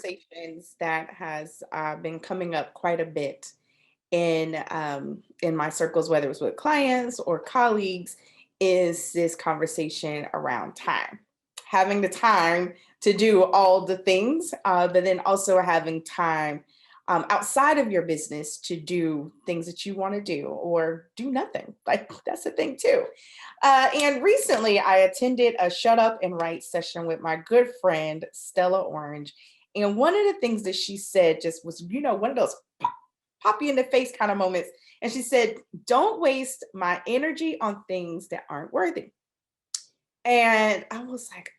conversations that has been coming up quite a bit in my circles, whether it's with clients or colleagues, is this conversation around time. Having the time to do all the things, but then also having time outside of your business to do things that you want to do or do nothing. Like that's the thing too. And recently, I attended a shut up and write session with my good friend Stella Orange. And one of the things that she said just was, one of those pop you in the face kind of moments. And she said, "Don't waste my energy on things that aren't worthy." And I was like,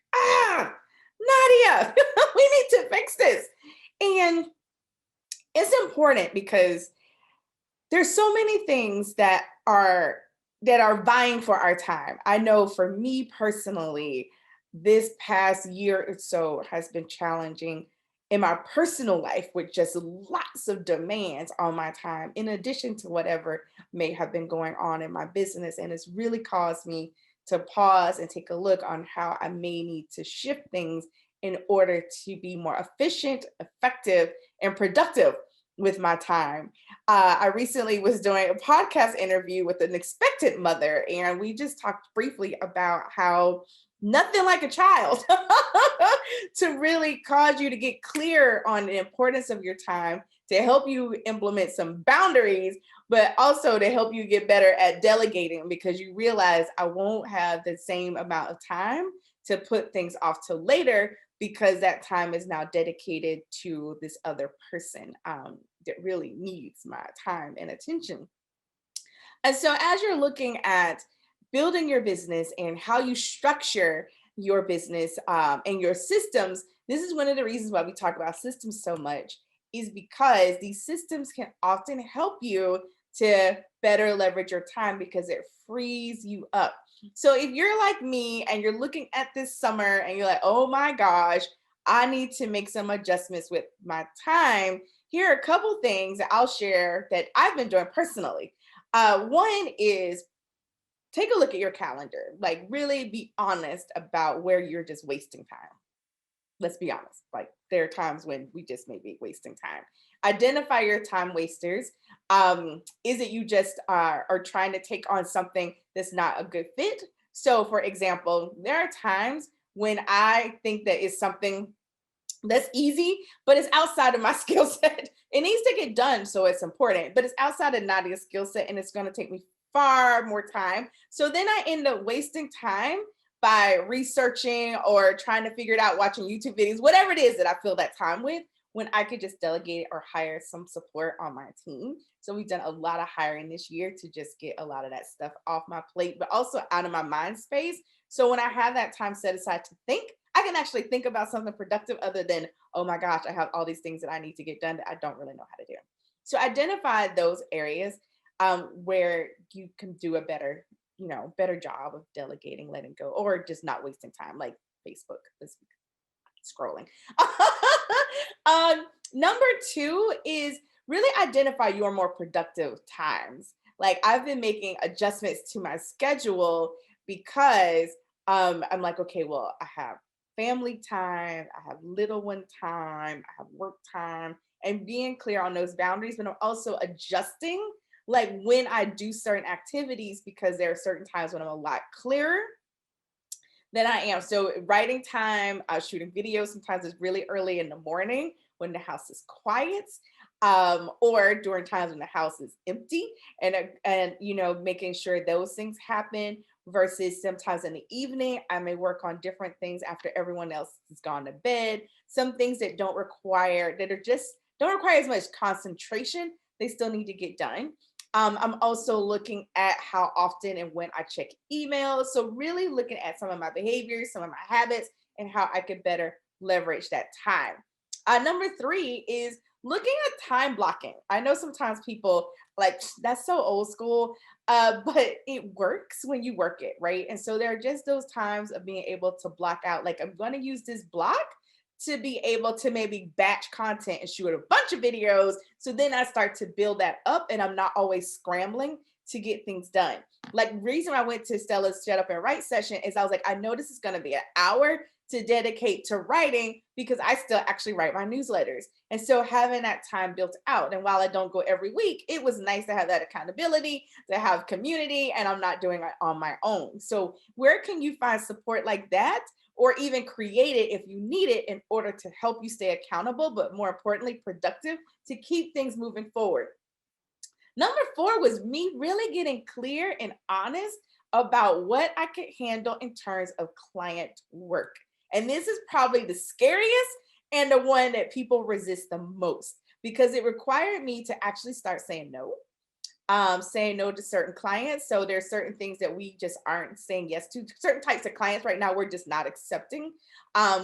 Nadia, we need to fix this. And it's important because there's so many things that are vying for our time. I know for me personally, this past year or so has been challenging in my personal life with just lots of demands on my time, in addition to whatever may have been going on in my business. And it's really caused me to pause and take a look on how I may need to shift things in order to be more efficient, effective, and productive with my time. I recently was doing a podcast interview with an expectant mother, and we just talked briefly about how nothing like a child to really cause you to get clear on the importance of your time, to help you implement some boundaries, but also to help you get better at delegating because you realize I won't have the same amount of time to put things off till later because that time is now dedicated to this other person that really needs my time and attention. And so, as you're looking at building your business and how you structure your business and your systems, this is one of the reasons why we talk about systems so much, is because these systems can often help you to better leverage your time because it frees you up. So, if you're like me and you're looking at this summer and you're like, oh my gosh, I need to make some adjustments with my time, here are a couple things that I'll share that I've been doing personally. One is take a look at your calendar. Like, really be honest about where you're just wasting time. Let's be honest. Like, there are times when we just may be wasting time. Identify your time wasters. Is it you just are trying to take on something that's not a good fit? So, for example, there are times when I think that is something that's easy, but it's outside of my skill set. It needs to get done, so it's important, but it's outside of Nadia's skill set, and it's going to take me far more time. So then I end up wasting time by researching or trying to figure it out, watching YouTube videos, whatever it is that I fill that time with, when I could just delegate or hire some support on my team. So we've done a lot of hiring this year to just get a lot of that stuff off my plate, but also out of my mind space. So when I have that time set aside to think, I can actually think about something productive other than, oh my gosh, I have all these things that I need to get done that I don't really know how to do. So identify those areas where you can do a better job of delegating, letting go, or just not wasting time, like Facebook, this scrolling. Number two is really identify your more productive times. Like I've been making adjustments to my schedule because I'm like, okay, well, I have family time, I have little one time, I have work time, and being clear on those boundaries, but I'm also adjusting like when I do certain activities because there are certain times when I'm a lot clearer than I am. So writing time, shooting videos sometimes is really early in the morning when the house is quiet, or during times when the house is empty, and making sure those things happen. Versus sometimes in the evening, I may work on different things after everyone else has gone to bed. Some things that don't require as much concentration, they still need to get done. I'm also looking at how often and when I check emails. So, really looking at some of my behaviors, some of my habits, and how I could better leverage that time. Number three is looking at time blocking. I know sometimes people like that's so old school, but it works when you work it, right? And so there are just those times of being able to block out, like, I'm going to use this block to be able to maybe batch content and shoot a bunch of videos. So then I start to build that up and I'm not always scrambling to get things done. Like reason I went to Stella's Shut Up and Write session is I was like, I know this is going to be an hour. to dedicate to writing because I still actually write my newsletters. And so having that time built out. And while I don't go every week, it was nice to have that accountability, to have community, and I'm not doing it on my own. So where can you find support like that? Or even create it if you need it in order to help you stay accountable, but more importantly, productive to keep things moving forward. Number four was me really getting clear and honest about what I could handle in terms of client work. And this is probably the scariest and the one that people resist the most because it required me to actually start saying no to certain clients. So there's certain things that we just aren't saying yes to. Certain types of clients right now we're just not accepting.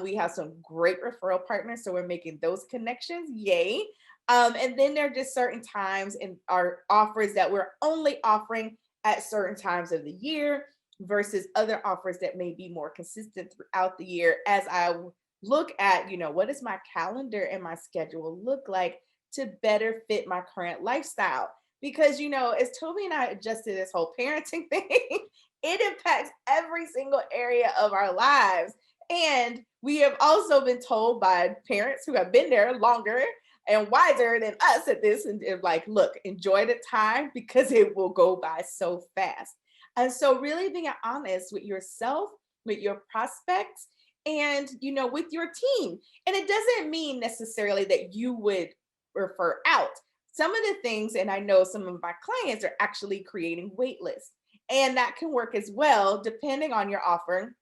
We have some great referral partners, so we're making those connections. Yay! And then there are just certain times in our offers that we're only offering at certain times of the year versus other offers that may be more consistent throughout the year. As I look at, what does my calendar and my schedule look like to better fit my current lifestyle? Because as Toby and I adjusted this whole parenting thing, it impacts every single area of our lives. And we have also been told by parents who have been there longer and wiser than us at this, and they're like, look, enjoy the time because it will go by so fast. And so really being honest with yourself, with your prospects, and with your team. And it doesn't mean necessarily that you would refer out. Some of the things, and I know some of my clients are actually creating wait lists, and that can work as well depending on your offer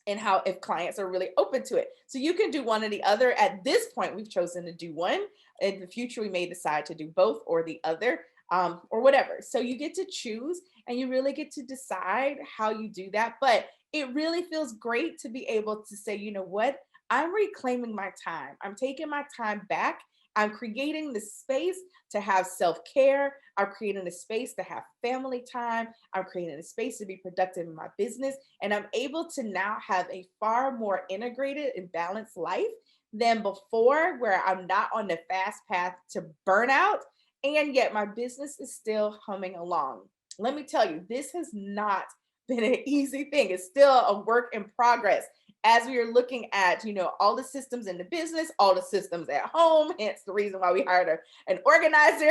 and how, if clients are really open to it. So you can do one or the other. At this point, we've chosen to do one. In the future, we may decide to do both or the other, or whatever. So you get to choose and you really get to decide how you do that. But it really feels great to be able to say, you know what? I'm reclaiming my time. I'm taking my time back. I'm creating the space to have self-care. I'm creating a space to have family time. I'm creating a space to be productive in my business. And I'm able to now have a far more integrated and balanced life than before, where I'm not on the fast path to burnout. And yet my business is still humming along. Let me tell you, this has not been an easy thing. It's still a work in progress as we are looking at, all the systems in the business, all the systems at home, hence the reason why we hired an organizer,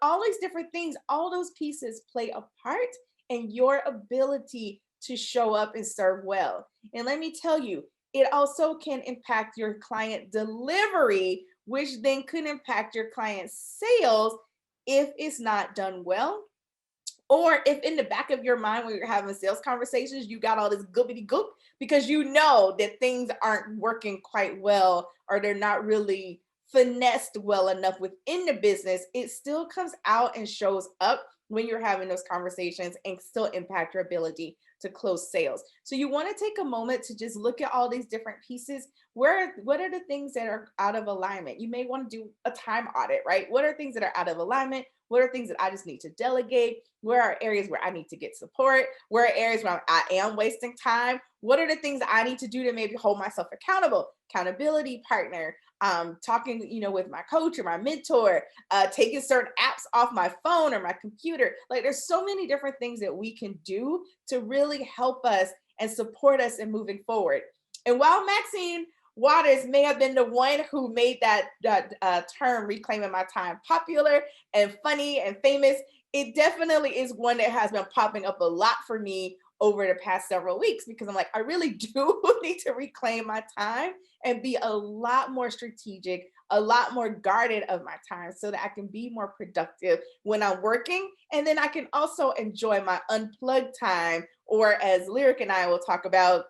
all these different things, all those pieces play a part in your ability to show up and serve well. And let me tell you, it also can impact your client delivery, which then could impact your client sales if it's not done well. Or if in the back of your mind when you're having sales conversations, you got all this goopity goop because you know that things aren't working quite well or they're not really finessed well enough within the business, it still comes out and shows up when you're having those conversations and still impact your ability to close sales. So you want to take a moment to just look at all these different pieces. What are the things that are out of alignment? You may want to do a time audit, right? What are things that are out of alignment? What are things that I just need to delegate? Where are areas where I need to get support? Where are areas where I am wasting time? What are the things I need to do to maybe hold myself accountable? Accountability partner, talking, with my coach or my mentor, taking certain apps off my phone or my computer. Like there's so many different things that we can do to really help us and support us in moving forward. And while Maxine Waters may have been the one who made that term reclaiming my time popular and funny and famous, it definitely is one that has been popping up a lot for me over the past several weeks because I'm like, I really do need to reclaim my time and be a lot more strategic, a lot more guarded of my time so that I can be more productive when I'm working. And then I can also enjoy my unplugged time, or as Lyric and I will talk about,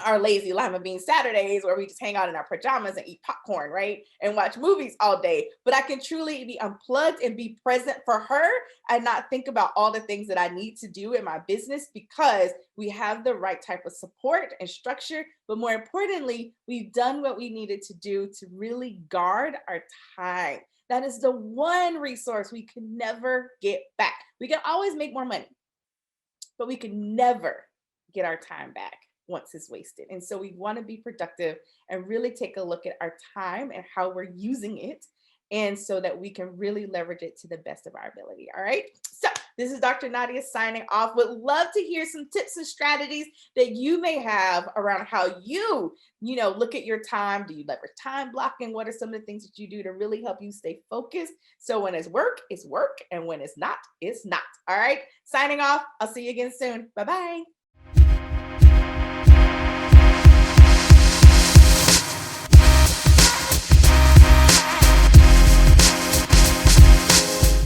our lazy lima bean Saturdays where we just hang out in our pajamas and eat popcorn, right? And watch movies all day. But I can truly be unplugged and be present for her and not think about all the things that I need to do in my business because we have the right type of support and structure. But more importantly, we've done what we needed to do to really guard our time. That is the one resource we can never get back. We can always make more money, but we can never get our time back once it's wasted. And so we want to be productive and really take a look at our time and how we're using it. And so that we can really leverage it to the best of our ability. All right. So This is Dr. Nadia signing off. Would love to hear some tips and strategies that you may have around how you look at your time. Do you leverage time blocking? What are some of the things that you do to really help you stay focused? So when it's work, and when it's not, it's not. All right. Signing off. I'll see you again soon. Bye bye.